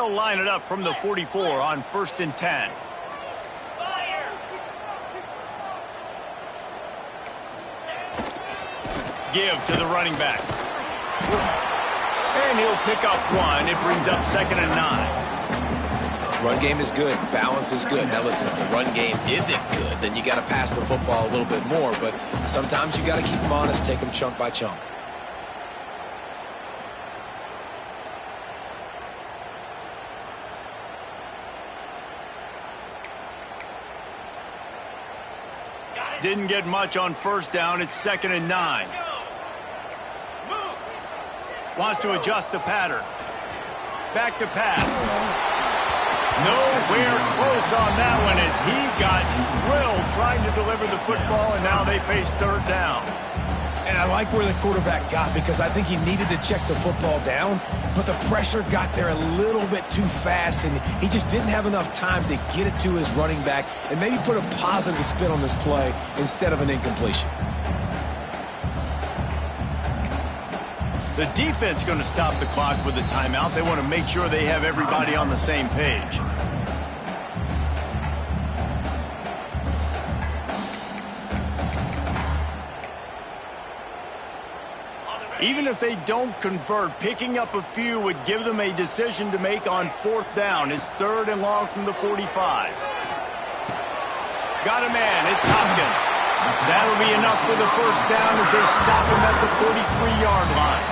they'll line it up from the 44 on 1st and 10. Give to the running back. And he'll pick up 1. It brings up 2nd and 9. Run game is good. Balance is good. Now listen, if the run game isn't good, then you got to pass the football a little bit more. But sometimes you got to keep them honest, take them chunk by chunk. Didn't get much on 1st down. It's 2nd and 9. Wants to adjust the pattern. Back to pass. Nowhere close on that one as he got drilled trying to deliver the football, and now they face 3rd down. And I like where the quarterback got because I think he needed to check the football down, but the pressure got there a little bit too fast, and he just didn't have enough time to get it to his running back and maybe put a positive spin on this play instead of an incompletion. The defense going to stop the clock with a timeout. They want to make sure they have everybody on the same page. Even if they don't convert, picking up a few would give them a decision to make on 4th down. It's 3rd and long from the 45. Got a man. It's Hopkins. That'll be enough for the 1st down as they stop him at the 43-yard line.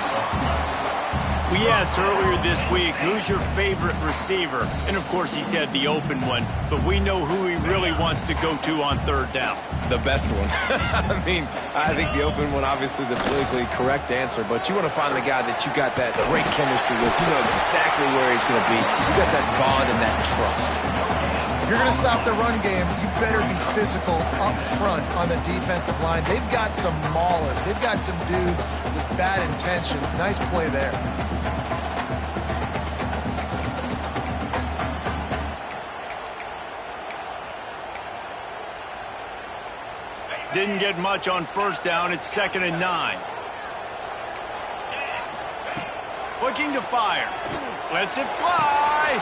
We asked earlier this week, who's your favorite receiver? And, of course, he said the open one. But we know who he really wants to go to on 3rd down. The best one. I mean, I think the open one, obviously the politically correct answer, but you want to find the guy that you got that great chemistry with. You know exactly where he's going to be. You got that bond and that trust. If you're going to stop the run game, you better be physical up front on the defensive line. They've got some maulers. They've got some dudes with bad intentions. Nice play there. Didn't get much on 1st down. It's 2nd and 9. Looking to fire. Lets it fly.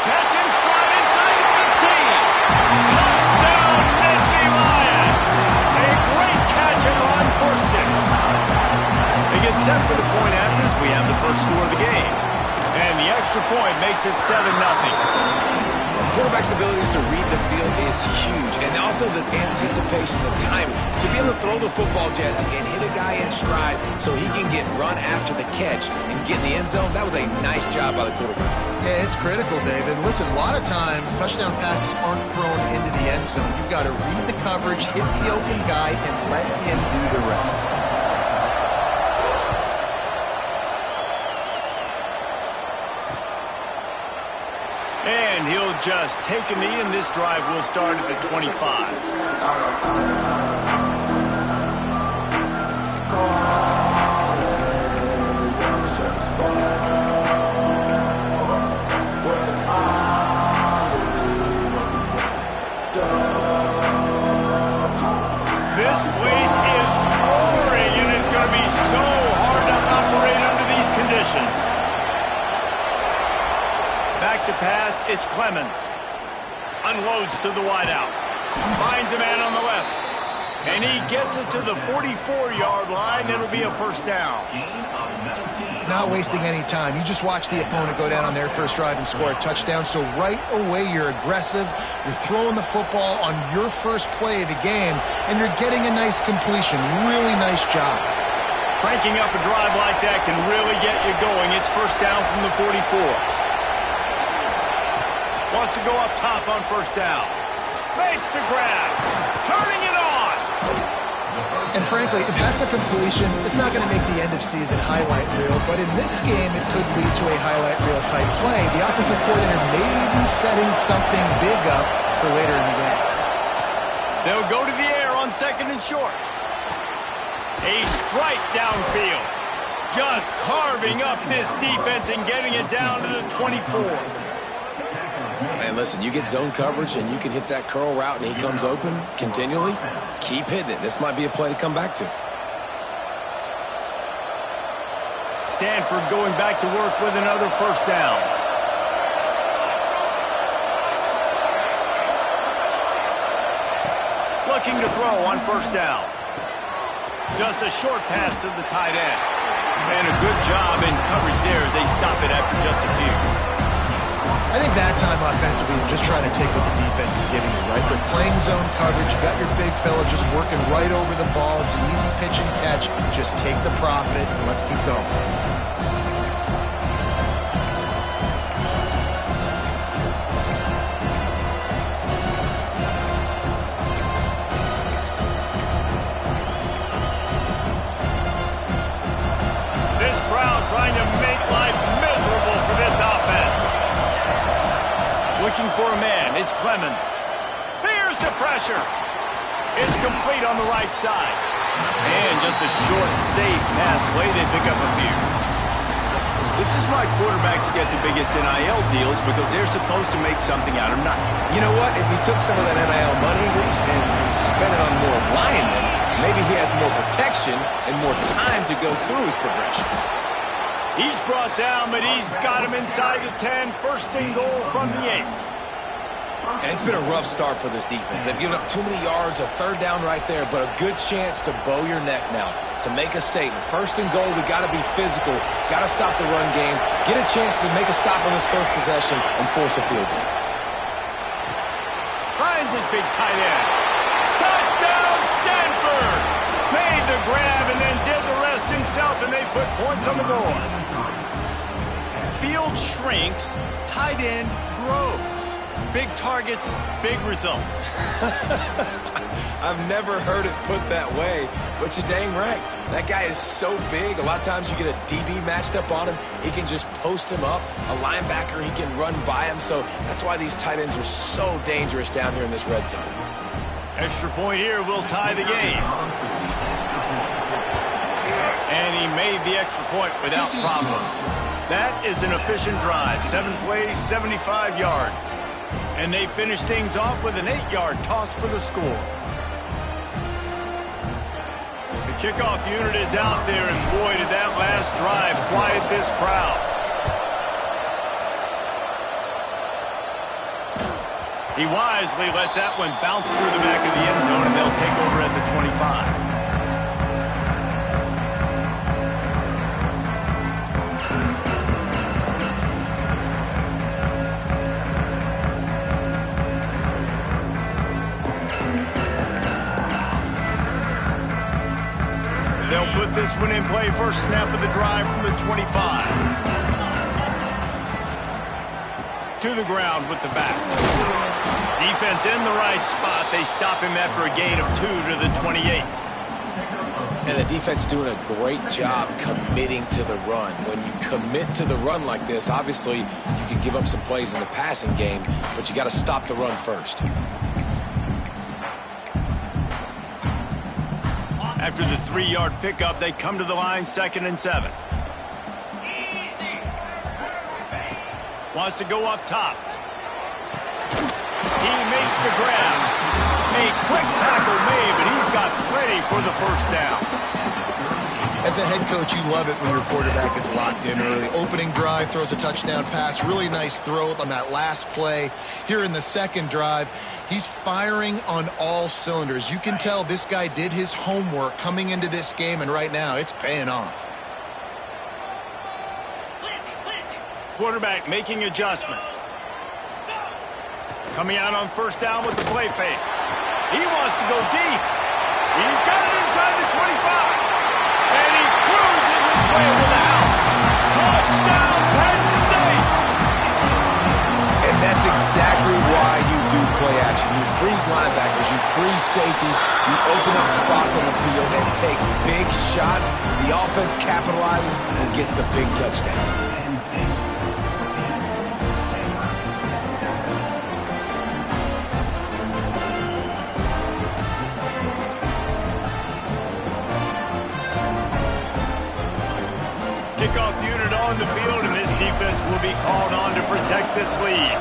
Catch him straight inside the 15. Touchdown, Nittany Lions. A great catch and run for 6. They get set for the point after as we have the first score of the game. And the extra point makes it 7-0. Quarterback's abilities to read the field is huge, and also the anticipation, the timing. To be able to throw the football, Jesse, and hit a guy in stride so he can get run after the catch and get in the end zone, that was a nice job by the quarterback. Yeah, it's critical, David. Listen, a lot of times touchdown passes aren't thrown into the end zone. You've got to read the coverage, hit the open guy, and let him do the rest. And he'll just take a knee, and this drive will start at the 25. This place is roaring, and it's going to be so hard to operate under these conditions. Back to pass, it's Clemens. Unloads to the wideout. Finds a man on the left. And he gets it to the 44-yard line. It'll be a 1st down. Not wasting any time. You just watch the opponent go down on their first drive and score a touchdown. So right away, you're aggressive. You're throwing the football on your first play of the game, and you're getting a nice completion. Really nice job. Cranking up a drive like that can really get you going. It's 1st down from the 44. Wants to go up top on 1st down. Makes the grab. Turning it on. And frankly, if that's a completion, it's not going to make the end of season highlight reel. But in this game, it could lead to a highlight reel type play. The offensive coordinator may be setting something big up for later in the game. They'll go to the air on 2nd and short. A strike downfield. Just carving up this defense and getting it down to the 24. Man, listen, you get zone coverage and you can hit that curl route and he comes open continually. Keep hitting it. This might be a play to come back to. Stanford going back to work with another 1st down. looking to throw on first down. Just a short pass to the tight end. And a good job in coverage there as they stop it after just a few. I think that time offensively, you're just trying to take what the defense is giving you, right? They're playing zone coverage. You got your big fella just working right over the ball. It's an easy pitch and catch. Just take the profit and let's keep going. This crowd trying to make life miserable for this offense. Looking for a man, it's Clemens. Here's the pressure. It's complete on the right side. And just a short, safe pass play, they pick up a few. This is why quarterbacks get the biggest NIL deals, because they're supposed to make something out of nothing. You know what? If he took some of that NIL money, Reese, and spent it on more linemen, maybe he has more protection and more time to go through his progressions. He's brought down, but he's got him inside the 10. First and goal from the 8. And it's been a rough start for this defense. They've given up too many yards, a third down right there, but a good chance to bow your neck now, to make a statement. First and goal, we got to be physical, got to stop the run game, get a chance to make a stop on this first possession and force a field goal. Finds his big tight end. Touchdown, Stanford! Made the grab and then did the rest himself, and they put points on the board. Field shrinks, tight end grows. Big targets, big results. I've never heard it put that way, but you're dang right. That guy is so big. A lot of times you get a DB matched up on him. He can just post him up. A linebacker, he can run by him. So that's why these tight ends are so dangerous down here in this red zone. Extra point here will tie the game. And he made the extra point without problem. That is an efficient drive. 7 plays, 75 yards. And they finish things off with an 8-yard toss for the score. The kickoff unit is out there, and boy, did that last drive quiet this crowd. He wisely lets that one bounce through the back of the end zone, and they'll take over at the 25. They'll put this one in play. First snap of the drive from the 25. To the ground with the back. Defense in the right spot. They stop him after a gain of 2 to the 28. And the defense doing a great job committing to the run. When you commit to the run like this, obviously you can give up some plays in the passing game, but you got to stop the run first. After the 3-yard pickup, they come to the line, 2nd and 7. Wants to go up top. He makes the grab. A quick tackle made, but he's got plenty for the first down. As a head coach, you love it when your quarterback is locked in early. Opening drive, throws a touchdown pass. Really nice throw on that last play. Here in the second drive, he's firing on all cylinders. You can tell this guy did his homework coming into this game, and right now it's paying off. Quarterback making adjustments. Coming out on first down with the play fake. He wants to go deep. He's got it inside the 25. And he cruises his way to the house. Touchdown, Penn State! And that's exactly why you do play action. You freeze linebackers, you freeze safeties, you open up spots on the field and take big shots. The offense capitalizes and gets the big touchdown. Kickoff unit on the field, and this defense will be called on to protect this lead.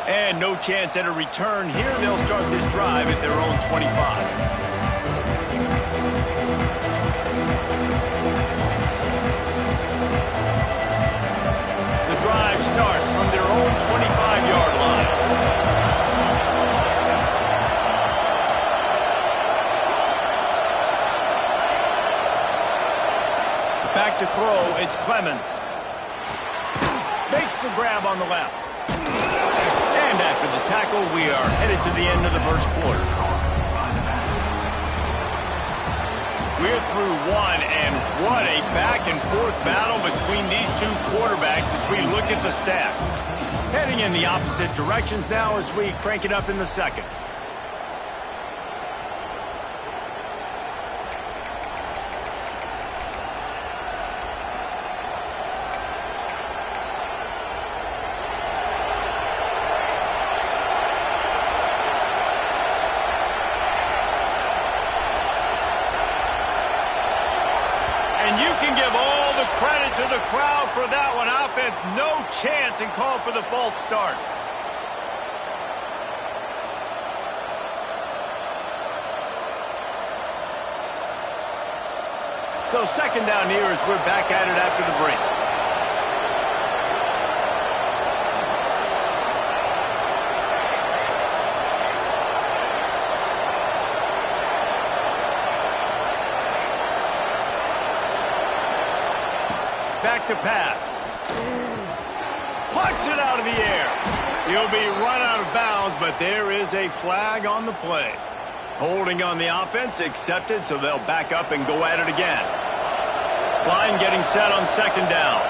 And no chance at a return here. They'll start this drive at their own 25. The drive starts from their own 25-yard Back to throw, it's Clemens. Makes the grab on the left. And after the tackle, we are headed to the end of the first quarter. We're through one, and what a back-and-forth battle between these two quarterbacks as we look at the stats. Heading in the opposite directions now as we crank it up in the second. And you can give all the credit to the crowd for that one. Offense, no chance, and call for the false start. So second down here as we're back at it after the break. Back to pass. Punts it out of the air. He'll be run out of bounds, but there is a flag on the play. Holding on the offense, accepted, so they'll back up and go at it again. Line getting set on second down.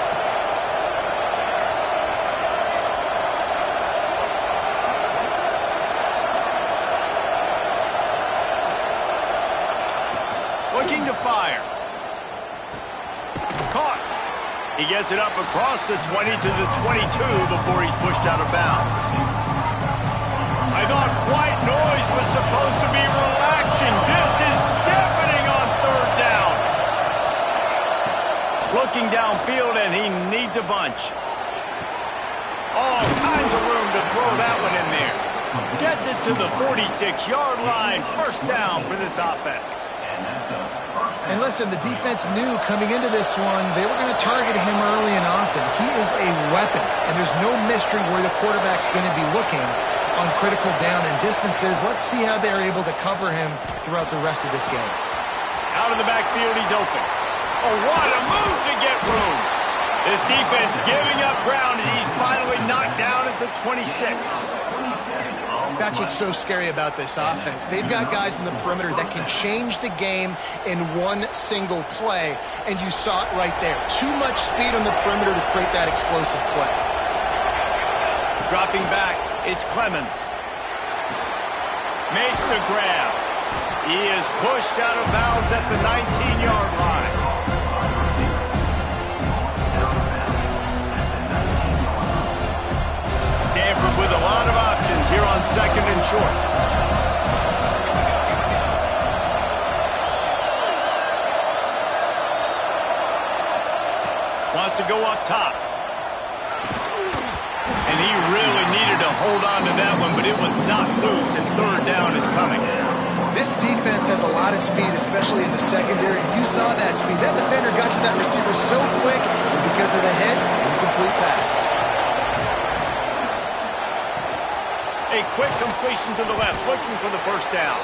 Looking to fire. Caught. He gets it up across the 20 to the 22 before he's pushed out of bounds. I thought white noise was supposed to be relaxing. This is deafening on third down. Looking downfield, and he needs a bunch. All kinds of room to throw that one in there. Gets it to the 46-yard line. First down for this offense. And listen, the defense knew coming into this one, they were going to target him early and often. He is a weapon, and there's no mystery where the quarterback's going to be looking on critical down and distances. Let's see how they're able to cover him throughout the rest of this game. Out of the backfield, he's open. Oh, what a move to get room. This defense giving up ground as he's finally knocked down at the 26. That's what's so scary about this offense. They've got guys in the perimeter that can change the game in one single play, and you saw it right there. Too much speed on the perimeter to create that explosive play. Dropping back, it's Clemens. Makes the grab. He is pushed out of bounds at the 19-yard line. Stanford with a lot of options here on second and short. Wants to go up top. And he really needed to hold on to that one, but it was not loose, and third down is coming. This defense has a lot of speed, especially in the secondary. You saw that speed. That defender got to that receiver so quick, and because of the head, incomplete pass. A quick completion to the left, looking for the first down.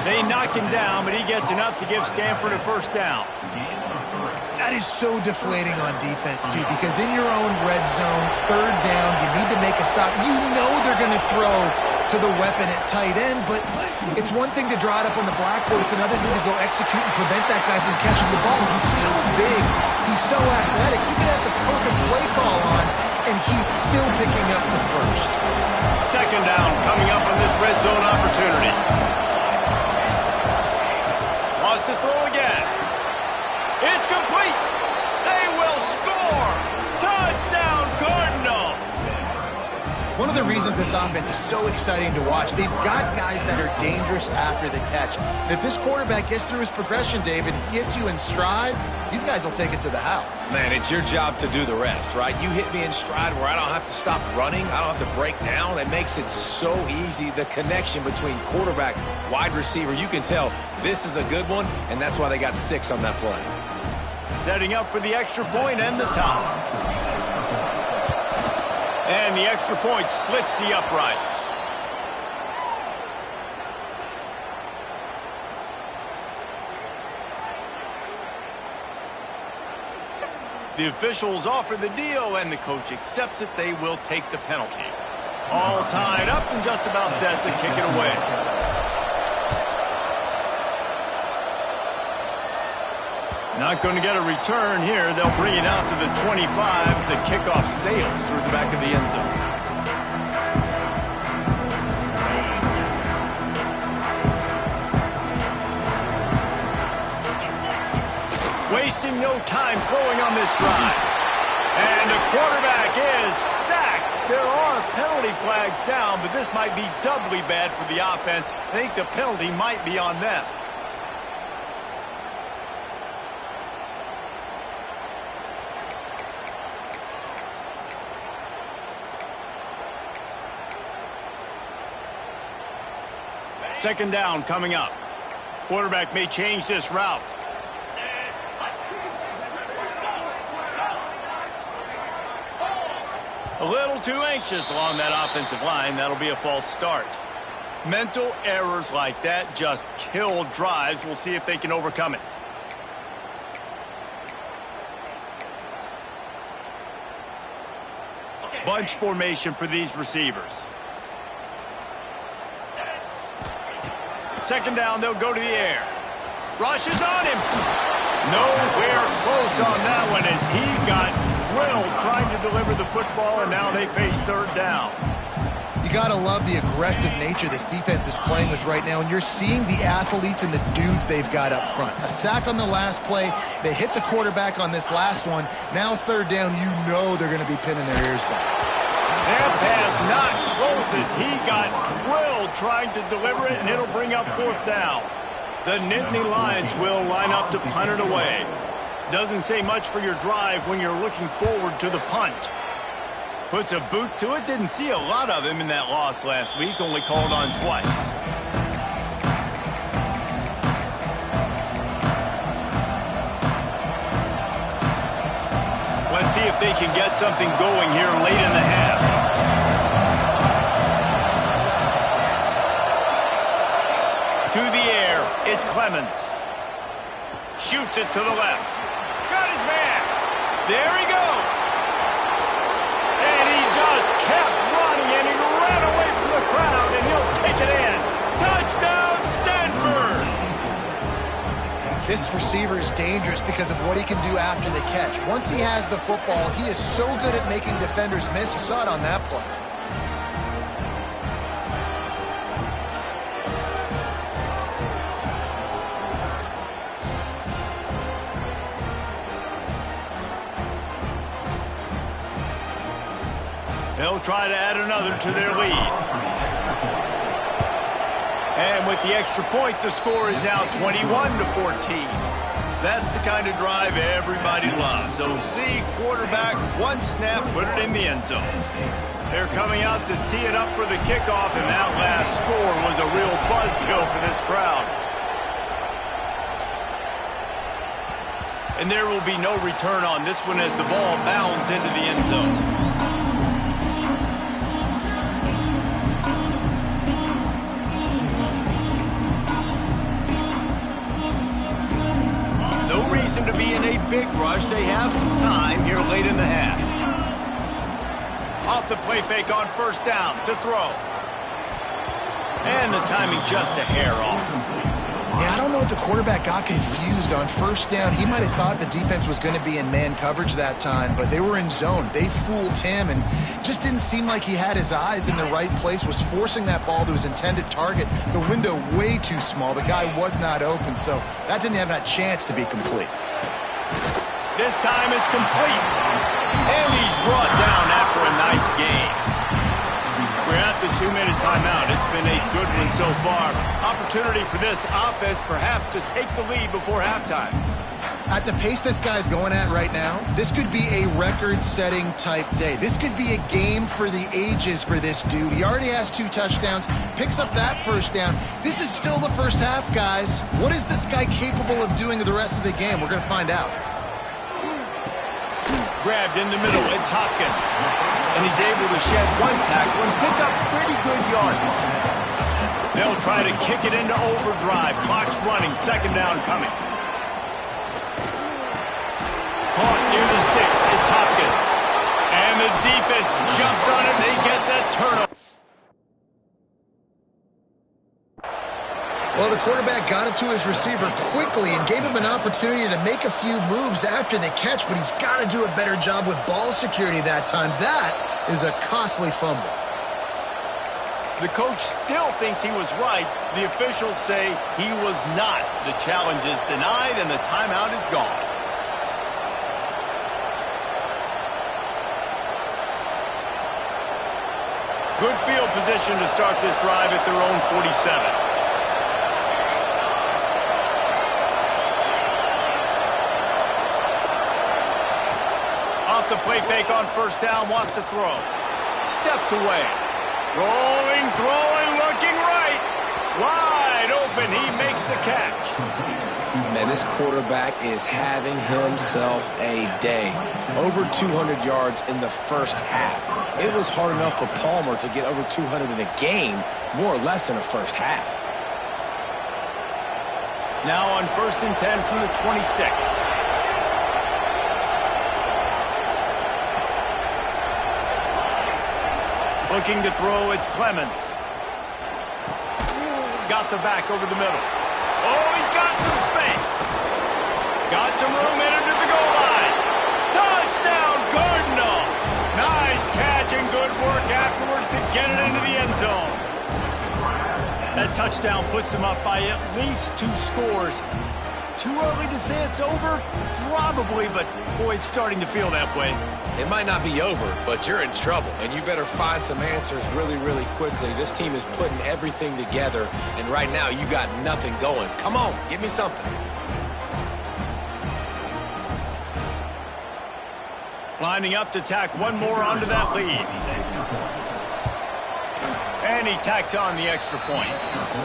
They knock him down, but he gets enough to give Stanford a first down. That is so deflating on defense, too, because in your own red zone, third down, you need to make a stop. You know they're going to throw to the weapon at tight end, but it's one thing to draw it up on the blackboard. It's another thing to go execute and prevent that guy from catching the ball. He's so big. He's so athletic. You could have the perfect play call on, and he's still picking up the first. Second down coming up on this red zone opportunity. Wants to throw again. It's complete. They will score. Touchdown, Cardinals. One of the reasons this offense is so exciting to watch, they've got guys that are dangerous after the catch. And if this quarterback gets through his progression, David, he hits you in stride, these guys will take it to the house. Man, it's your job to do the rest, right? You hit me in stride where I don't have to stop running. I don't have to break down. It makes it so easy. The connection between quarterback, wide receiver, you can tell this is a good one, and that's why they got 6 on that play. Setting up for the extra point and the tie. And the extra point splits the uprights. The officials offer the deal, and the coach accepts it. They will take the penalty. All tied up and just about set to kick it away. Not going to get a return here. They'll bring it out to the 25 as the kickoff sails through the back of the end zone. Wasting no time throwing on this drive. And the quarterback is sacked. There are penalty flags down, but this might be doubly bad for the offense. I think the penalty might be on them. Second down coming up. Quarterback may change this route. A little too anxious along that offensive line. That'll be a false start. Mental errors like that just kill drives. We'll see if they can overcome it. Bunch formation for these receivers. Second down, they'll go to the air. Rush is on him. Nowhere close on that one as he got drilled trying to deliver the football, and now they face third down. You got to love the aggressive nature this defense is playing with right now, and you're seeing the athletes and the dudes they've got up front. A sack on the last play. They hit the quarterback on this last one. Now third down, you know they're going to be pinning their ears back. That pass not close as he got drilled trying to deliver it, and it'll bring up fourth down. The Nittany Lions will line up to punt it away. Doesn't say much for your drive when you're looking forward to the punt. Puts a boot to it. Didn't see a lot of him in that loss last week. Only called on twice. Let's see if they can get something going here late in the half. To the air, it's Clemens. Shoots it to the left. Got his man. There he goes. And he just kept running, and he ran away from the crowd, and he'll take it in. Touchdown, Stanford! This receiver is dangerous because of what he can do after the catch. Once he has the football, he is so good at making defenders miss. You saw it on that play. They'll try to add another to their lead. And with the extra point, the score is now 21-14. That's the kind of drive everybody loves. OC, quarterback, one snap, put it in the end zone. They're coming out to tee it up for the kickoff, and that last score was a real buzzkill for this crowd. And there will be no return on this one as the ball bounds into the end zone. To be in a big rush. They have some time here late in the half. Off the play fake on first down to throw. And the timing just a hair off. Yeah, I don't know if the quarterback got confused on first down. He might have thought the defense was going to be in man coverage that time, but they were in zone. They fooled him and just didn't seem like he had his eyes in the right place, was forcing that ball to his intended target. The window way too small. The guy was not open, so that didn't have that chance to be complete. This time it's complete. And he's brought down after a nice game. We're at the 2-minute timeout. It's been a good one so far. Opportunity for this offense perhaps to take the lead before halftime. At the pace this guy's going at right now, this could be a record-setting type day. This could be a game for the ages for this dude. He already has 2 touchdowns, picks up that first down. This is still the first half, guys. What is this guy capable of doing the rest of the game? We're going to find out. Grabbed in the middle, it's Hopkins. And he's able to shed one tackle and pick up pretty good yardage. They'll try to kick it into overdrive. Clock's running, second down coming. Caught near the sticks. defense jumps on it. They get that turnover. Well, the quarterback got it to his receiver quickly and gave him an opportunity to make a few moves after the catch, but he's got to do a better job with ball security that time. That is a costly fumble. The coach still thinks he was right. The officials say he was not. The challenge is denied, and the timeout is gone. Good field position to start this drive at their own 47. The play fake on first down, wants to throw. Steps away. Rolling, throwing, looking right. Wide open, he makes the catch. Man, this quarterback is having himself a day. Over 200 yards in the first half. It was hard enough for Palmer to get over 200 in a game, more or less in the first half. Now on 1st and 10 from the 26. Looking to throw, it's Clemens. Got the back over the middle. Oh, he's got some space. Got some room in under the goal line. Touchdown, Cardinal. Nice catch and good work afterwards to get it into the end zone. That touchdown puts them up by at least 2 scores. Too early to say it's over? Probably, but boy, it's starting to feel that way. It might not be over, but you're in trouble, and you better find some answers really, really quickly. This team is putting everything together, and right now you got nothing going. Come on, give me something. Lining up to tack one more onto that lead. And he tacks on the extra point.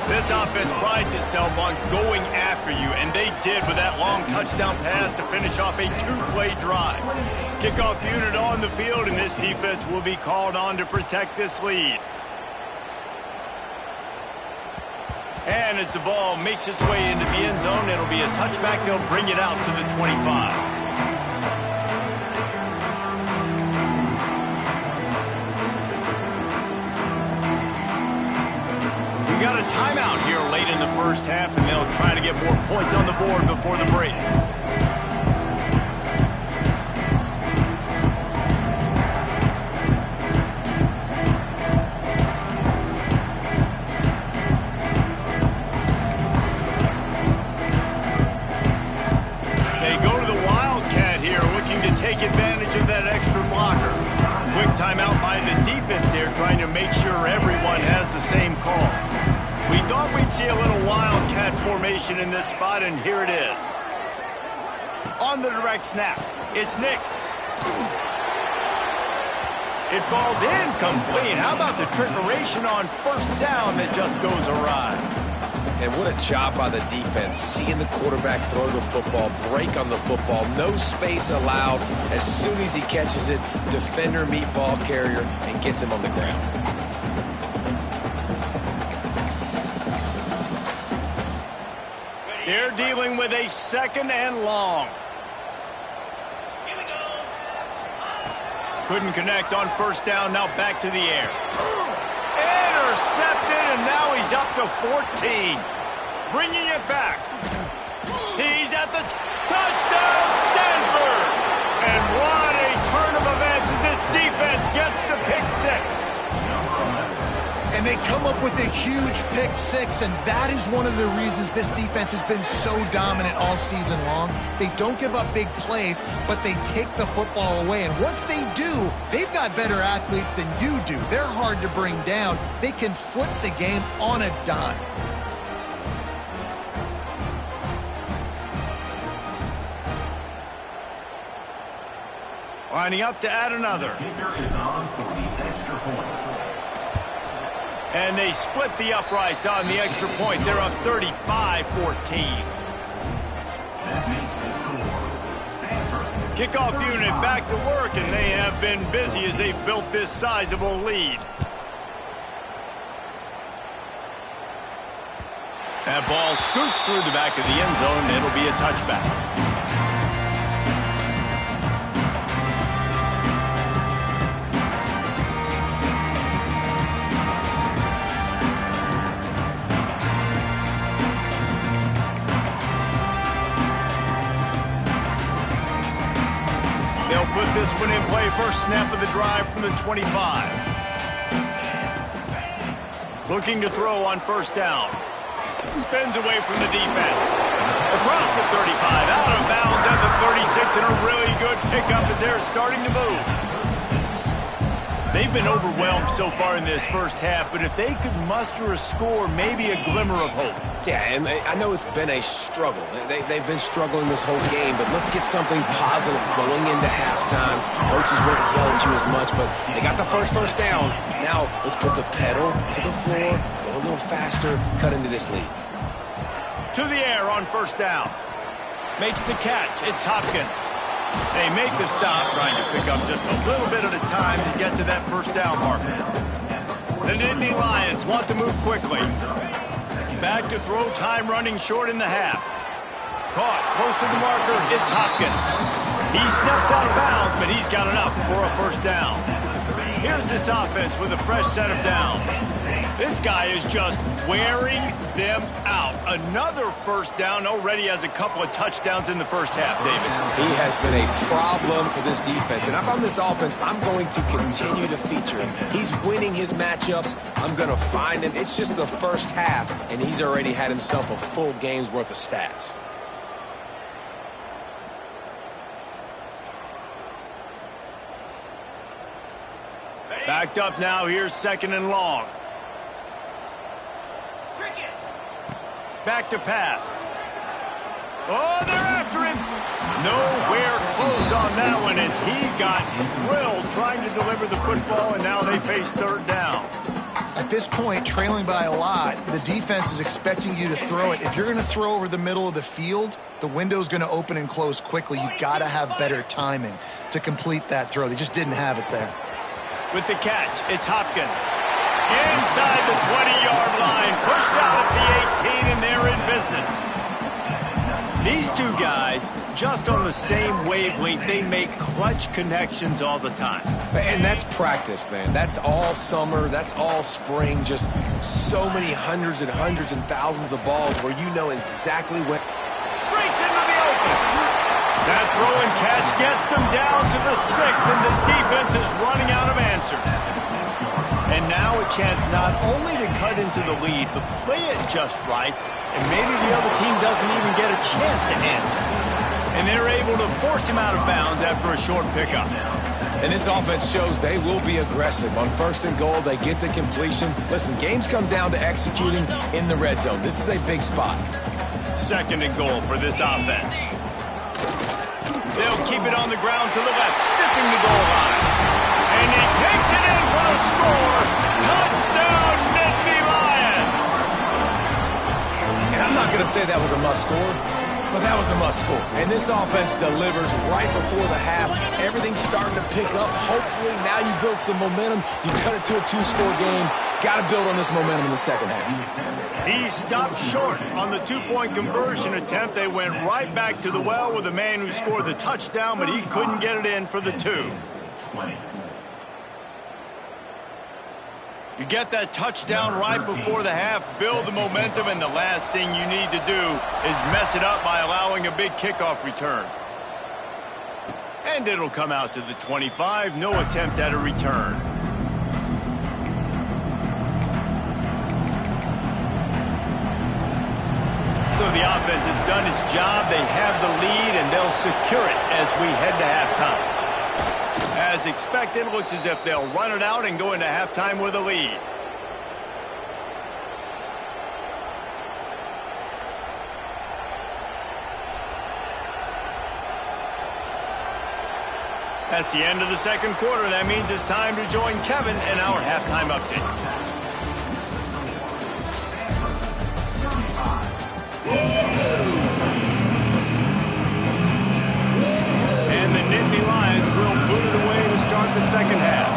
This offense prides itself on going after you, and they did with that long touchdown pass to finish off a 2-play drive. Kickoff unit on the field, and this defense will be called on to protect this lead. And as the ball makes its way into the end zone, it'll be a touchback. They'll bring it out to the 25. Got a timeout here late in the first half, and they'll try to get more points on the board before the break. They go to the Wildcat here, looking to take advantage of that extra blocker. Quick timeout by the defense there, trying to make sure everyone has the same call. We thought we'd see a little Wildcat formation in this spot, and here it is. On the direct snap, it's Nix. It falls incomplete. How about the trickeration on first down that just goes awry? And what a job by the defense, seeing the quarterback throw the football, break on the football, no space allowed. As soon as he catches it, defender meet ball carrier and gets him on the ground. They're dealing with a 2nd and long. Couldn't connect on first down, now back to the air. Intercepted, and now he's up to 14. Bringing it back. He's at the touchdown, Stanford! And what a turn of events as this defense gets the pick 6. And they come up with a huge pick 6, and that is one of the reasons this defense has been so dominant all season long. They don't give up big plays, but they take the football away. And once they do, they've got better athletes than you do. They're hard to bring down. They can flip the game on a dime. Lining up to add another. And they split the uprights on the extra point. They're up 35-14. Kickoff unit back to work, and they have been busy as they've built this sizable lead. That ball scoots through the back of the end zone. It'll be a touchback. They'll put this one in play first snap of the drive from the 25. Looking to throw on first down. Spins away from the defense. Across the 35, out of bounds at the 36, and a really good pickup as they're starting to move. They've been overwhelmed so far in this first half, but if they could muster a score, maybe a glimmer of hope. Yeah, and I know it's been a struggle. They've been struggling this whole game, but let's get something positive going into halftime. Coaches won't yell at you as much, but they got the first down. Now, let's put the pedal to the floor, go a little faster, cut into this lead. To the air on first down. Makes the catch. It's Hopkins. They make the stop, trying to pick up just a little bit at a time to get to that first down marker. The Nittany Lions want to move quickly. Back to throw, time running short in the half. Caught close to the marker. It's Hopkins. He steps out of bounds, but he's got enough for a first down. Here's this offense with a fresh set of downs. This guy is just wearing them out. Another first down, already has a couple of touchdowns in the first half, David. He has been a problem for this defense. And if I'm this offense, I'm going to continue to feature him. He's winning his matchups. I'm going to find him. It's just the first half, and he's already had himself a full game's worth of stats. Backed up now, here's second and long. Back to pass. Oh, they're after him. Nowhere close on that one as he got drilled trying to deliver the football, and now they face third down. At this point, trailing by a lot, the defense is expecting you to throw it. If you're going to throw over the middle of the field, the window's going to open and close quickly. You got to have better timing to complete that throw. They just didn't have it there. With the catch, it's Hopkins. Inside the 20-yard line, pushed out at the 18, and they're in business. These two guys, just on the same wavelength, they make clutch connections all the time. And that's practice, man. That's all summer. That's all spring. Just so many hundreds and thousands of balls where you know exactly when. Breaks into the open. That throw and catch gets them down to the 6, and the defense is running out of answers. And now a chance not only to cut into the lead, but play it just right, and maybe the other team doesn't even get a chance to answer. And they're able to force him out of bounds after a short pickup. And this offense shows they will be aggressive. On first and goal, they get the completion. Listen, games come down to executing in the red zone. This is a big spot. Second and goal for this offense. They'll keep it on the ground to the left, stiffing the goal line. And he takes it in for the score. Touchdown, Nittany Lions. And I'm not going to say that was a must-score, but that was a must-score. And this offense delivers right before the half. Everything's starting to pick up. Hopefully now you build some momentum. You cut it to a 2-score game. Got to build on this momentum in the second half. He stopped short on the 2-point conversion attempt. They went right back to the well with the man who scored the touchdown, but he couldn't get it in for the 2. You get that touchdown right before the half, build the momentum, and the last thing you need to do is mess it up by allowing a big kickoff return. And it'll come out to the 25, no attempt at a return. So the offense has done its job. They have the lead, and they'll secure it as we head to halftime. As expected, looks as if they'll run it out and go into halftime with a lead. That's the end of the second quarter. That means it's time to join Kevin in our halftime update. And the Nittany Lions will boot it away to start the second half.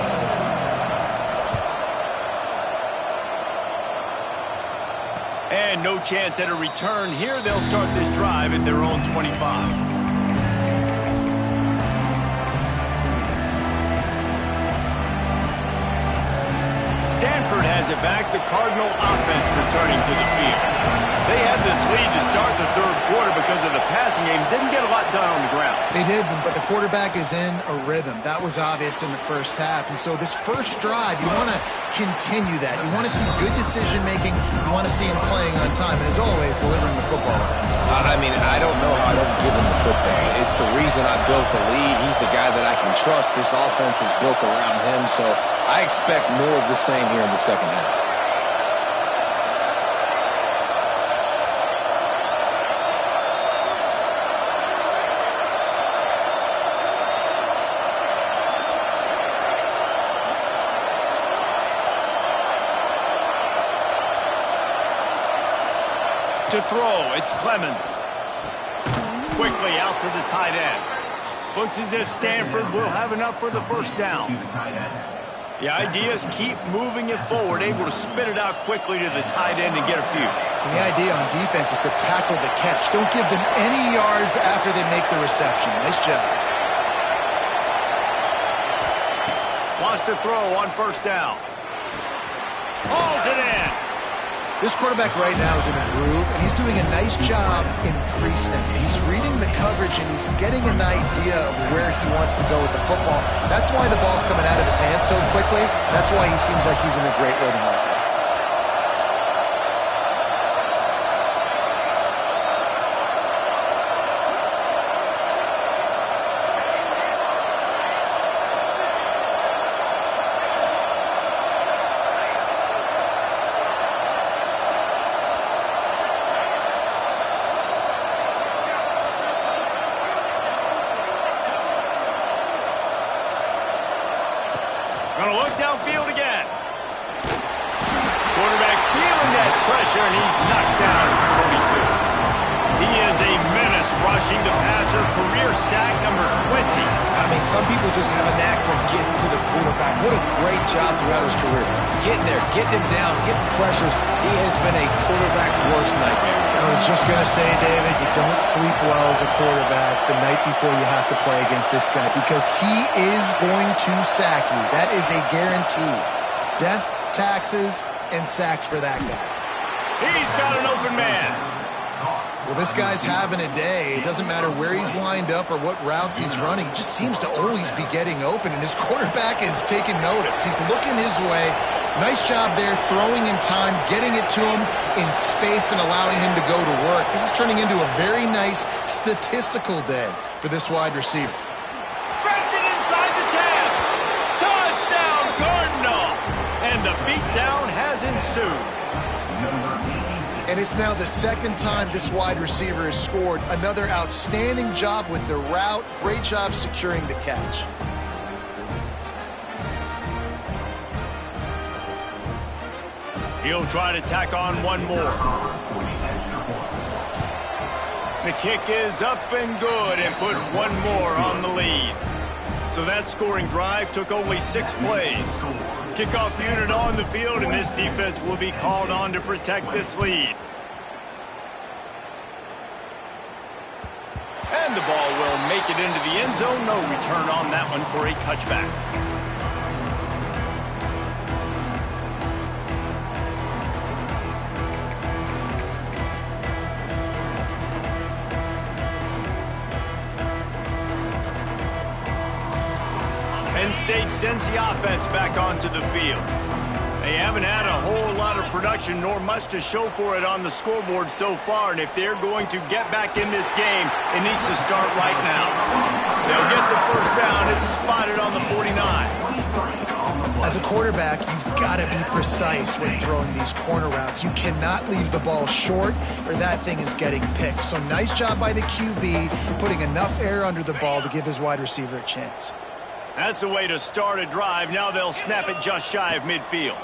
And no chance at a return here. They'll start this drive at their own 25. Stanford has it back. The Cardinal offense returning to the field. They had this lead to start the third quarter because of the passing game. Didn't get a lot done on the ground. They did, but the quarterback is in a rhythm. That was obvious in the first half. And so this first drive, you want to continue that. You want to see good decision-making. You want to see him playing on time. And as always, delivering the football. I mean, I don't know how I don't give him the football. It's the reason I built the lead. He's the guy that I can trust. This offense is built around him. So I expect more of the same here in the second half. To throw, it's Clemens. Quickly out to the tight end. Looks as if Stanford will have enough for the first down. The idea is keep moving it forward, able to spit it out quickly to the tight end and get a few. And the idea on defense is to tackle the catch. Don't give them any yards after they make the reception. Nice job. Lost to throw on first down. Hauls it in. This quarterback right now is in a groove, and he's doing a nice job in pre-snap. He's reading the coverage, and he's getting an idea of where he wants to go with the football. That's why the ball's coming out of his hands so quickly. That's why he seems like he's in a great rhythm right now. Gonna look downfield again. Quarterback feeling that pressure, and he's knocked down at the 22. He is a menace rushing the passer, career sack number 20. I mean, some people just have a knack for getting to the quarterback. What a great job throughout his career. Getting there, getting him down, getting pressures. He has been a quarterback's worst nightmare. I was just going to say, David, you don't sleep well as a quarterback the night before you have to play against this guy because he is going to sack you. That is a guarantee. Death, taxes, and sacks for that guy. He's got an open man. Well, this guy's having a day. It doesn't matter where he's lined up or what routes he's running. He just seems to always be getting open, and his quarterback is taking notice. He's looking his way. Nice job there, throwing in time, getting it to him in space and allowing him to go to work. This is turning into a very nice statistical day for this wide receiver. Benson inside the 10. Touchdown, Cardinal. And the beatdown has ensued. And it's now the second time this wide receiver has scored. Another outstanding job with the route. Great job securing the catch. He'll try to tack on one more. The kick is up and good and put one more on the lead. So that scoring drive took only 6 plays. Kickoff unit on the field, and this defense will be called on to protect this lead. And the ball will make it into the end zone. No return on that one for a touchback. Penn State sends the offense back onto the field. They haven't had a whole lot of production, nor much to show for it on the scoreboard so far, and if they're going to get back in this game, it needs to start right now. They'll get the first down. It's spotted on the 49. As a quarterback, you've got to be precise when throwing these corner routes. You cannot leave the ball short or that thing is getting picked. So nice job by the QB, putting enough air under the ball to give his wide receiver a chance. That's the way to start a drive. Now they'll snap it just shy of midfield.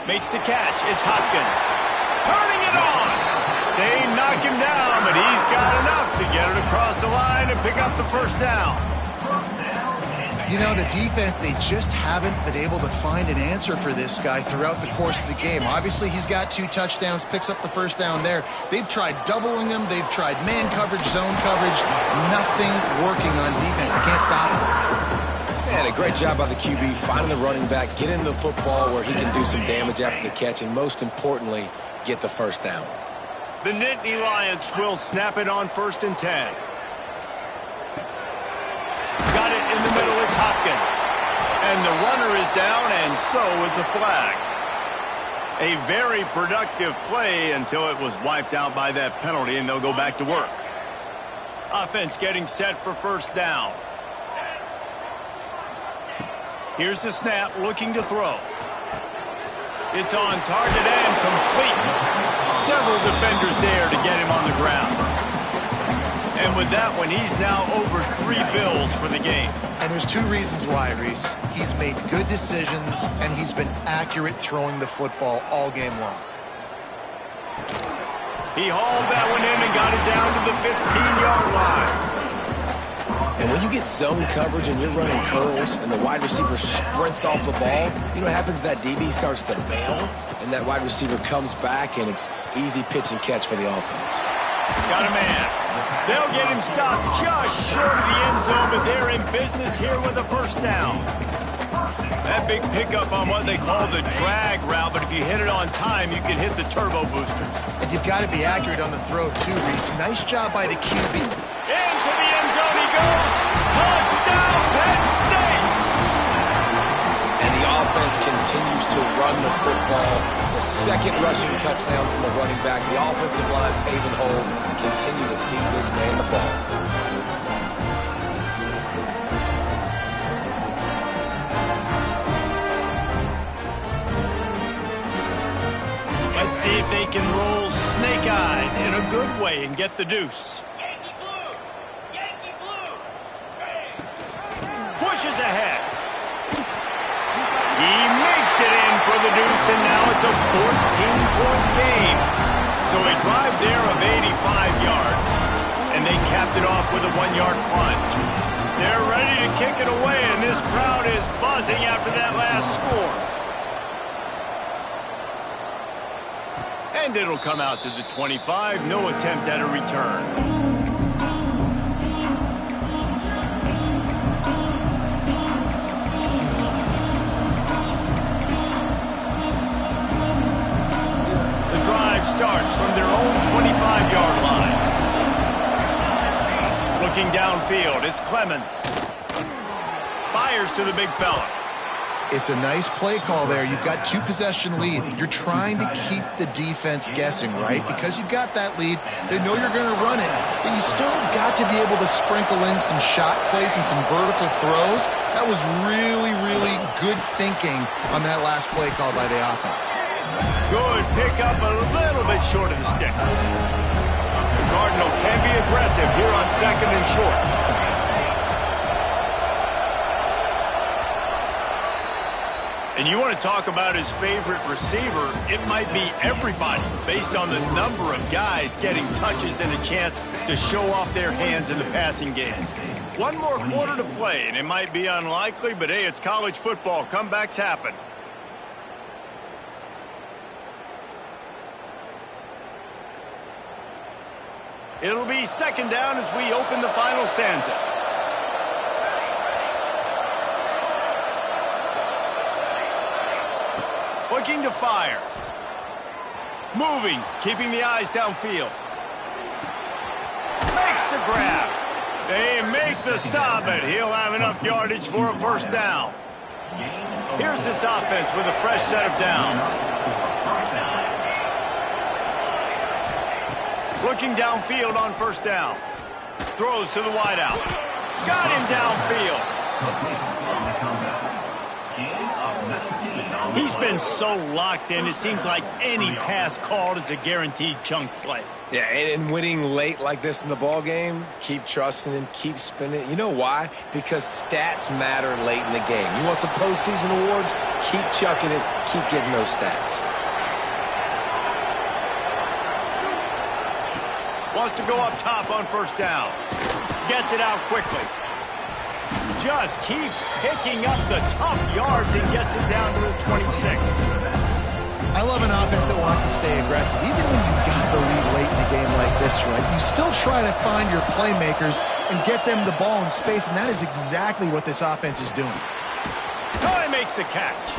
Makes the catch. It's Hopkins. Turning it on. They knock him down, but he's got enough to get it across the line and pick up the first down. You know, the defense, they just haven't been able to find an answer for this guy throughout the course of the game. Obviously, he's got 2 touchdowns, picks up the first down there. They've tried doubling him. They've tried man coverage, zone coverage. Nothing working on defense. They can't stop him. And a great job by the QB finding the running back, getting the football where he can do some damage after the catch, and most importantly, get the first down. The Nittany Lions will snap it on 1st and 10. Got it in the middle. It's Hopkins. And the runner is down, and so is a flag. A very productive play until it was wiped out by that penalty, and they'll go back to work. Offense getting set for 1st down. Here's the snap, looking to throw. It's on target and complete. Several defenders there to get him on the ground. And with that one, he's now over 3 bills for the game. And there's 2 reasons why, Reese. He's made good decisions, and he's been accurate throwing the football all game long. He hauled that one in and got it down to the 15-yard line. And when you get zone coverage and you're running curls and the wide receiver sprints off the ball, you know what happens? That DB starts to bail, and that wide receiver comes back, and it's easy pitch and catch for the offense. Got a man. They'll get him stopped just short of the end zone, but they're in business here with a 1st down. That big pickup on what they call the drag route, but if you hit it on time, you can hit the turbo booster. And you've got to be accurate on the throw, too, Reese. Nice job by the QB. Into the end zone he goes. Touchdown, Penn State! And the offense continues to run the football. The 2nd rushing touchdown from the running back. The offensive line paving holes. Continue to feed this man the ball. Let's see if they can roll snake eyes in a good way and get the deuce. Yankee blue! Yankee blue! Pushes ahead. He makes it in for the deuce, and now it's a 14-point game. So a drive there of 85 yards, and they capped it off with a 1-yard plunge. They're ready to kick it away, and this crowd is buzzing after that last score. And it'll come out to the 25. No attempt at a return. The drive starts from their own 25-yard line. Looking downfield, it's Clemens. Fires to the big fella. It's a nice play call there. You've got 2-possession lead. You're trying to keep the defense guessing, right? Because you've got that lead. They know you're going to run it, but you still have got to be able to sprinkle in some shot plays and some vertical throws. That was really, really good thinking on that last play call by the offense. Good pickup, a little bit short of the sticks. The Cardinal can be aggressive here on 2nd and short. And you want to talk about his favorite receiver, it might be everybody based on the number of guys getting touches and a chance to show off their hands in the passing game. 1 more quarter to play, and it might be unlikely, but hey, it's college football. Comebacks happen. It'll be 2nd down as we open the final stanza. Looking to fire. Moving, keeping the eyes downfield. Makes the grab. They make the stop, but he'll have enough yardage for a 1st down. Here's this offense with a fresh set of downs. Looking downfield on 1st down. Throws to the wideout. Got him downfield. He's been so locked in, it seems like any pass called is a guaranteed chunk play. Yeah, and winning late like this in the ball game, keep trusting and keep spinning. You know why? Because stats matter late in the game. You want some postseason awards? Keep chucking it, keep getting those stats. Wants to go up top on 1st down. Gets it out quickly. Just keeps picking up the tough yards and gets it down to the 26. I love an offense that wants to stay aggressive. Even when you've got the lead late in a game like this, right, you still try to find your playmakers and get them the ball in space, and that is exactly what this offense is doing. Oh, he makes the catch.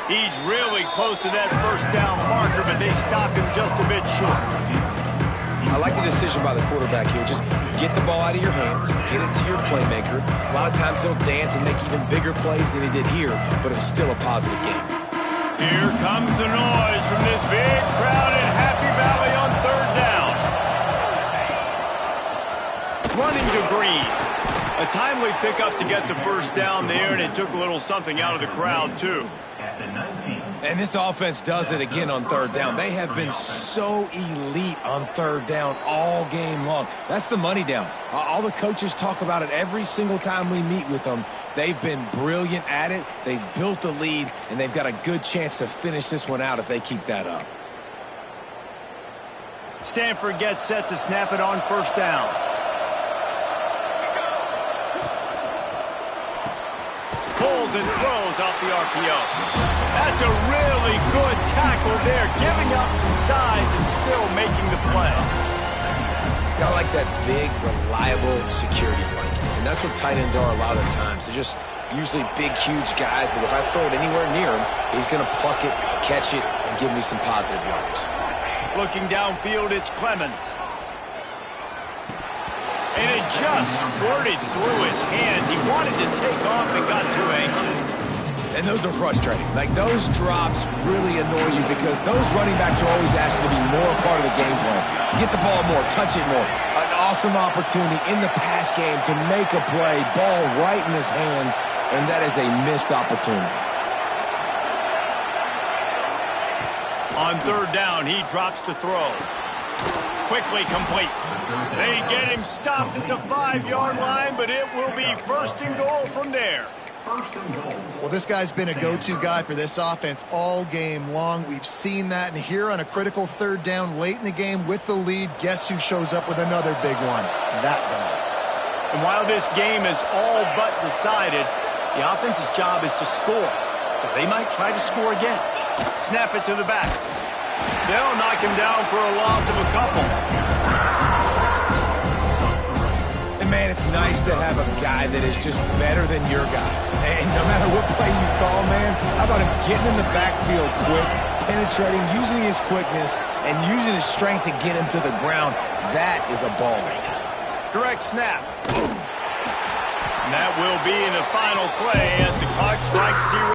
He's really close to that first down marker, but they stopped him just a bit short. I like the decision by the quarterback here. Just get the ball out of your hands, get it to your playmaker. A lot of times he'll dance and make even bigger plays than he did here, but it was still a positive game. Here comes the noise from this big crowd in Happy Valley on third down. Running to Green. A timely pickup to get the first down there, and it took a little something out of the crowd, too. And this offense does it again on third down. They have been so elite on third down all game long. That's the money down. All the coaches talk about it every single time we meet with them. They've been brilliant at it. They've built the lead, and they've got a good chance to finish this one out if they keep that up. Stanford gets set to snap it on first down. Pulls and throws off the RPO. That's a really good tackle there, giving up some size and still making the play. Got like that big, reliable security blanket. And that's what tight ends are a lot of the times. They're just usually big, huge guys that if I throw it anywhere near him, he's going to pluck it, catch it, and give me some positive yards. Looking downfield, it's Clemens. And it just squirted through his hands. He wanted to take off and got too anxious. And those are frustrating. Like, those drops really annoy you because those running backs are always asking to be more a part of the game plan. Get the ball more, touch it more. An awesome opportunity in the pass game to make a play, ball right in his hands, and that is a missed opportunity. On third down, he drops to throw. Quickly complete. They get him stopped at the 5-yard line, but it will be first and goal from there. Well, this guy's been a go-to guy for this offense all game long. We've seen that, and here on a critical third down late in the game with the lead, guess who shows up with another big one? That guy. And while this game is all but decided, the offense's job is to score. So they might try to score again. Snap it to the back. They'll knock him down for a loss of a couple. And, man, it's nice to have a guy that is just better than your guys. And no matter what play you call, man, how about him getting in the backfield quick, penetrating, using his quickness, and using his strength to get him to the ground. That is a ball. Direct snap. And that will be in the final play as the clock strikes 0.